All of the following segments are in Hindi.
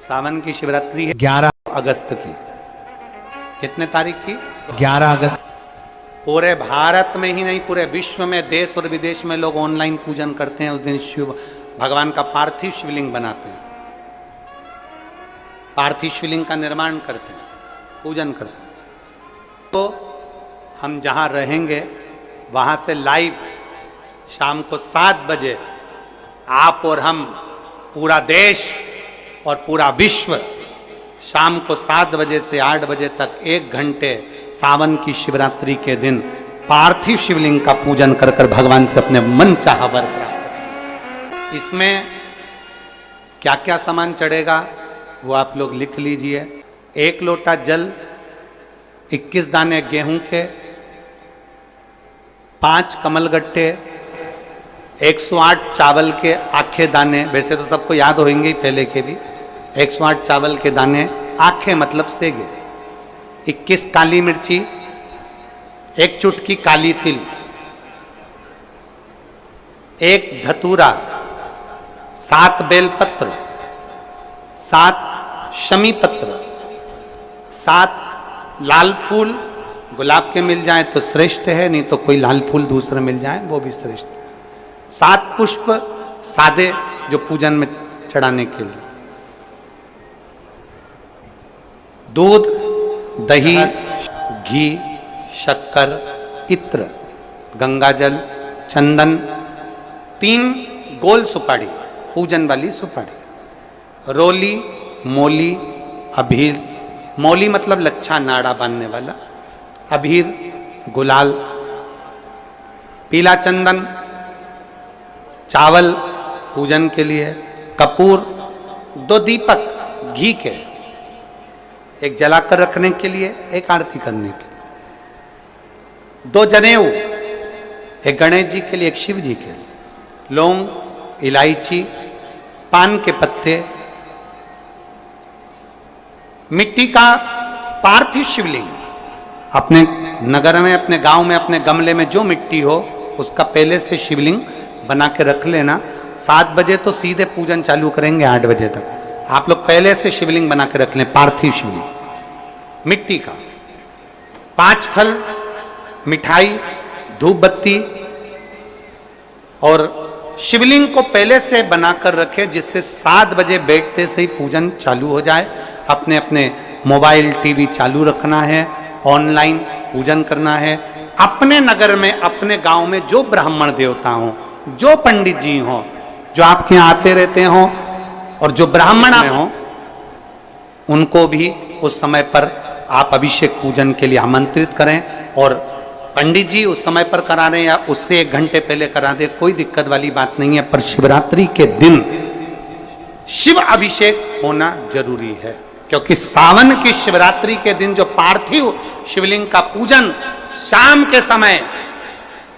सावन की शिवरात्रि है 11 अगस्त की। कितने तारीख की? 11 अगस्त। पूरे भारत में ही नहीं, पूरे विश्व में, देश और विदेश में लोग ऑनलाइन पूजन करते हैं। उस दिन शिव भगवान का पार्थिव शिवलिंग बनाते हैं, पार्थिव शिवलिंग का निर्माण करते हैं, पूजन करते हैं। तो हम जहाँ रहेंगे वहाँ से लाइव शाम को 7 बजे आप और हम, पूरा देश और पूरा विश्व, शाम को 7 बजे से 8 बजे तक 1 घंटे सावन की शिवरात्रि के दिन पार्थिव शिवलिंग का पूजन कर कर भगवान से अपने मन चाहा वर प्राप्त। इसमें क्या क्या सामान चढ़ेगा वो आप लोग लिख लीजिए। 1 लोटा जल, 21 दाने गेहूं के, 5 कमलगट्टे, 108 चावल के आखे दाने। वैसे तो सबको याद होंगे ही पहले के भी। 108 चावल के दाने, आखे मतलब सेगे, 21 काली मिर्ची, 1 चुटकी काली तिल, 1 धतूरा, 7 बेलपत्र, 7 शमी पत्र, 7 लाल फूल। गुलाब के मिल जाए तो श्रेष्ठ है, नहीं तो कोई लाल फूल दूसरा मिल जाए वो भी श्रेष्ठ। 7 पुष्प सादे जो पूजन में चढ़ाने के लिए। दूध, दही, घी, शक्कर, इत्र, गंगाजल, चंदन, 3 गोल सुपारी, पूजन वाली सुपारी, रोली, मोली, अबीर। मोली मतलब लच्छा नाड़ा बांधने वाला, अबीर, गुलाल, पीला चंदन, चावल पूजन के लिए, कपूर, 2 दीपक घी के, 1 जलाकर रखने के लिए, 1 आरती करने के लिए, 2 जनेऊ, 1 गणेश जी के लिए, 1 शिव जी के लिए, लौंग, इलायची, पान के पत्ते, मिट्टी का पार्थिव शिवलिंग। अपने नगर में, अपने गांव में, अपने गमले में जो मिट्टी हो उसका पहले से शिवलिंग बना के रख लेना। 7 बजे तो सीधे पूजन चालू करेंगे, 8 बजे तक आप लोग पहले से शिवलिंग बना के रख लें, पार्थिव शिवलिंग मिट्टी का। 5 फल, मिठाई, धूप बत्ती, और शिवलिंग को पहले से बनाकर रखे जिससे 7 बजे बैठते से ही पूजन चालू हो जाए। अपने अपने मोबाइल टीवी चालू रखना है, ऑनलाइन पूजन करना है। अपने नगर में, अपने गांव में जो ब्राह्मण देवता हों, जो पंडित जी हों, जो आपके यहाँ आते रहते हों, और जो ब्राह्मण हों, उनको भी उस समय पर आप अभिषेक पूजन के लिए आमंत्रित करें। और पंडित जी उस समय पर करा रहे हैं या उससे 1 घंटे पहले करा दे, कोई दिक्कत वाली बात नहीं है। पर शिवरात्रि के दिन शिव अभिषेक होना जरूरी है, क्योंकि सावन की शिवरात्रि के दिन जो पार्थिव शिवलिंग का पूजन शाम के समय,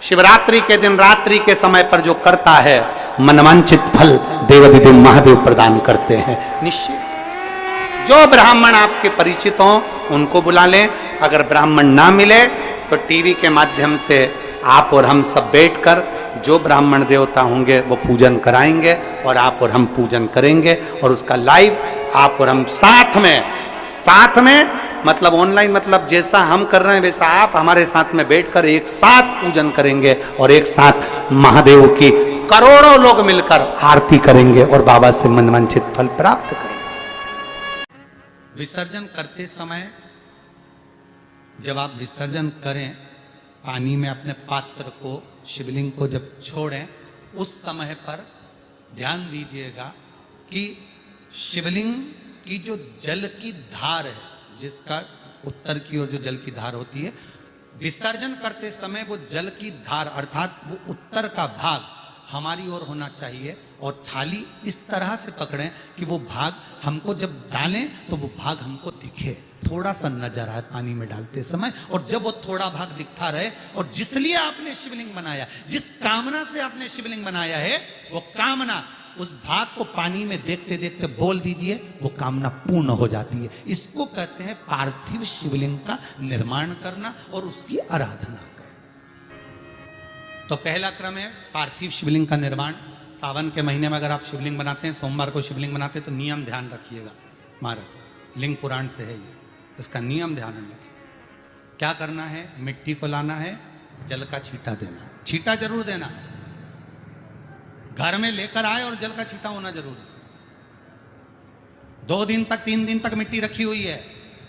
शिवरात्रि के दिन रात्रि के समय पर जो करता है, मनवांचित फल देवाधिदेव महादेव प्रदान करते हैं निश्चित। जो ब्राह्मण आपके परिचित हों उनको बुला लें। अगर ब्राह्मण ना मिले तो टीवी के माध्यम से आप और हम सब बैठकर जो ब्राह्मण देवता होंगे वो पूजन कराएंगे और आप और हम पूजन करेंगे। और उसका लाइव आप और हम साथ में मतलब ऑनलाइन, मतलब जैसा हम कर रहे हैं वैसा आप हमारे साथ में बैठकर एक साथ पूजन करेंगे और एक साथ महादेव की करोड़ों लोग मिलकर आरती करेंगे और बाबा से मनवांछित फल प्राप्त करेंगे। विसर्जन करते समय जब आप विसर्जन करें, पानी में अपने पात्र को, शिवलिंग को जब छोड़ें, उस समय पर ध्यान दीजिएगा कि शिवलिंग की जो जल की धार है, जिसका उत्तर की ओर जो जल की धार होती है, विसर्जन करते समय वो जल की धार अर्थात वो उत्तर का भाग हमारी ओर होना चाहिए। और थाली इस तरह से पकड़ें कि वो भाग हमको जब डालें तो वो भाग हमको दिखे, थोड़ा सा नजर आए पानी में डालते समय। और जब वो थोड़ा भाग दिखता रहे, और जिसलिए आपने शिवलिंग बनाया, जिस कामना से आपने शिवलिंग बनाया है, वो कामना उस भाग को पानी में देखते देखते बोल दीजिए, वो कामना पूर्ण हो जाती है। इसको कहते हैं पार्थिव शिवलिंग का निर्माण करना और उसकी आराधना करना। तो पहला क्रम है पार्थिव शिवलिंग का निर्माण। सावन के महीने में अगर आप शिवलिंग बनाते हैं, सोमवार को शिवलिंग बनाते हैं, तो नियम ध्यान रखिएगा। महाराज लिंग पुराण से है ये, इसका नियम ध्यान में रखें। क्या करना है, मिट्टी को लाना है, जल का छींटा देना, छींटा जरूर देना, घर में लेकर आए और जल का छींटा होना जरूरी है। 2 दिन तक 3 दिन तक मिट्टी रखी हुई है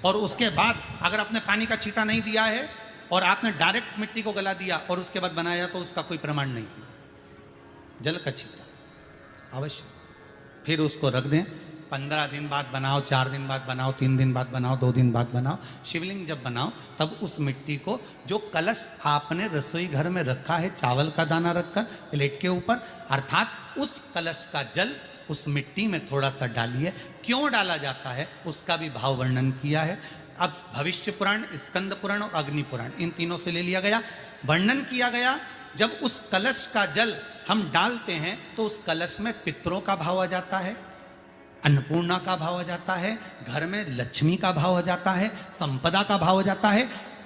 और उसके बाद अगर आपने पानी का छींटा नहीं दिया है और आपने डायरेक्ट मिट्टी को गला दिया और उसके बाद बनाया तो उसका कोई प्रमाण नहीं। जल का छींटा अवश्य, फिर उसको रख दें। 15 दिन बाद बनाओ, 4 दिन बाद बनाओ, 3 दिन बाद बनाओ, 2 दिन बाद बनाओ। शिवलिंग जब बनाओ तब उस मिट्टी को, जो कलश आपने रसोई घर में रखा है चावल का दाना रखकर प्लेट के ऊपर, अर्थात उस कलश का जल उस मिट्टी में थोड़ा सा डालिए। क्यों डाला जाता है उसका भी भाव वर्णन किया है। अब भविष्य पुराण, स्कंद पुराण और अग्नि पुराण, इन तीनों से ले लिया गया। वर्णन किया गया जब उस कलश का जल हम डालते हैं तो उस कलश में पितरों का भाव आ जाता है, अन्नपूर्णा का भाव आ जाता है, घर में लक्ष्मी का भाव आ जाता है, संपदा का भाव आ जाता है।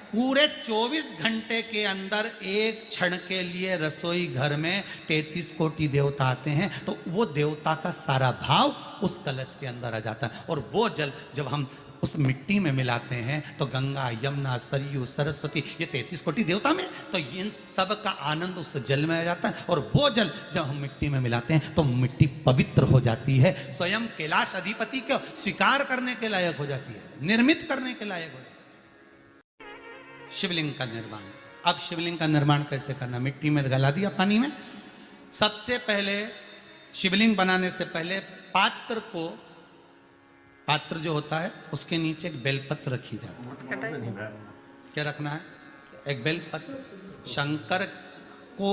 पूरे 24 घंटे के अंदर एक क्षण के लिए रसोई घर में 33 कोटि देवता आते हैं, तो वो देवता का सारा भाव उस कलश के अंदर आ जाता है। और वो जल जब हम उस मिट्टी में मिलाते हैं तो गंगा, यमुना, सरयू, सरस्वती, ये 33 कोटि देवता में, तो इन सब का आनंद उस जल में आ जाता है। और वो जल जब हम मिट्टी में मिलाते हैं तो मिट्टी पवित्र हो जाती है, स्वयं कैलाश अधिपति को स्वीकार करने के लायक हो जाती है, निर्मित करने के लायक हो जाती है। शिवलिंग का निर्माण। अब शिवलिंग का निर्माण कैसे करना, मिट्टी में गला दिया पानी में। सबसे पहले शिवलिंग बनाने से पहले पात्र जो होता है उसके नीचे एक बेलपत्र रखी जाती है। क्या रखना है, एक बेलपत्र। शंकर को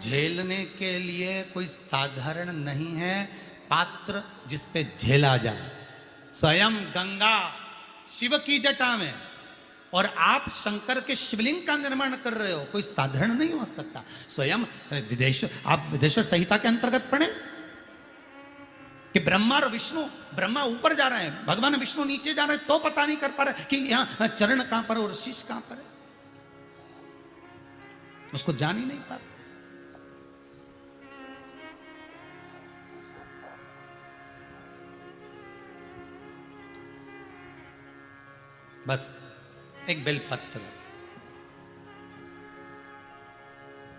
झेलने के लिए कोई साधारण नहीं है पात्र जिस पे झेला जाए। स्वयं गंगा शिव की जटा में और आप शंकर के शिवलिंग का निर्माण कर रहे हो, कोई साधारण नहीं हो सकता। स्वयं आप विदेश्वर संहिता के अंतर्गत पढ़े कि ब्रह्मा और विष्णु, ब्रह्मा ऊपर जा रहे हैं, भगवान विष्णु नीचे जा रहे हैं, तो पता नहीं कर पा रहे कि यहां चरण कहां पर और शीश कहां पर है, उसको जान ही नहीं पा रहे। बस एक बेलपत्र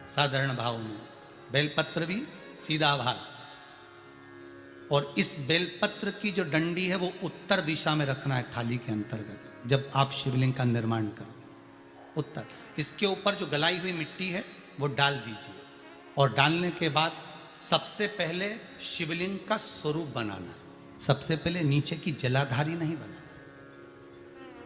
साधारण भाव में, बेलपत्र भी सीधा भाग, और इस बेलपत्र की जो डंडी है वो उत्तर दिशा में रखना है थाली के अंतर्गत। जब आप शिवलिंग का निर्माण करो उत्तर, इसके ऊपर जो गलाई हुई मिट्टी है वो डाल दीजिए। और डालने के बाद सबसे पहले शिवलिंग का स्वरूप बनाना है। सबसे पहले नीचे की जलाधारी नहीं बनाना,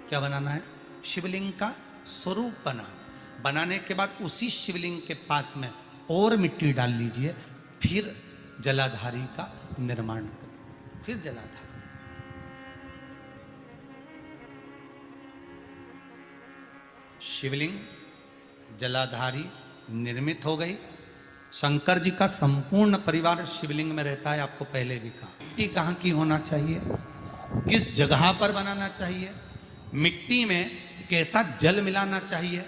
क्या बनाना है, शिवलिंग का स्वरूप बनाना। बनाने के बाद उसी शिवलिंग के पास में और मिट्टी डाल लीजिए, फिर जलाधारी का निर्माण करें, फिर जलाधारी। शिवलिंग जलाधारी निर्मित हो गई। शंकर जी का संपूर्ण परिवार शिवलिंग में रहता है, आपको पहले भी कहा। मिट्टी कहाँ की होना चाहिए, किस जगह पर बनाना चाहिए, मिट्टी में कैसा जल मिलाना चाहिए।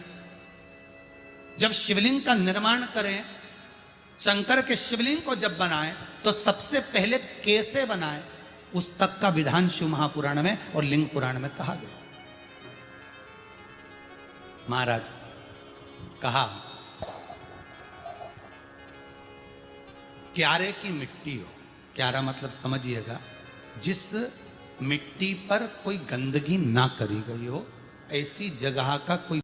जब शिवलिंग का निर्माण करें, शंकर के शिवलिंग को जब बनाएं तो सबसे पहले कैसे बनाएं, उस तक का विधान शिव महापुराण में और लिंग पुराण में कहा गया। महाराज कहा क्यारे की मिट्टी हो, क्यारा मतलब समझिएगा जिस मिट्टी पर कोई गंदगी ना करी गई हो, ऐसी जगह का कोई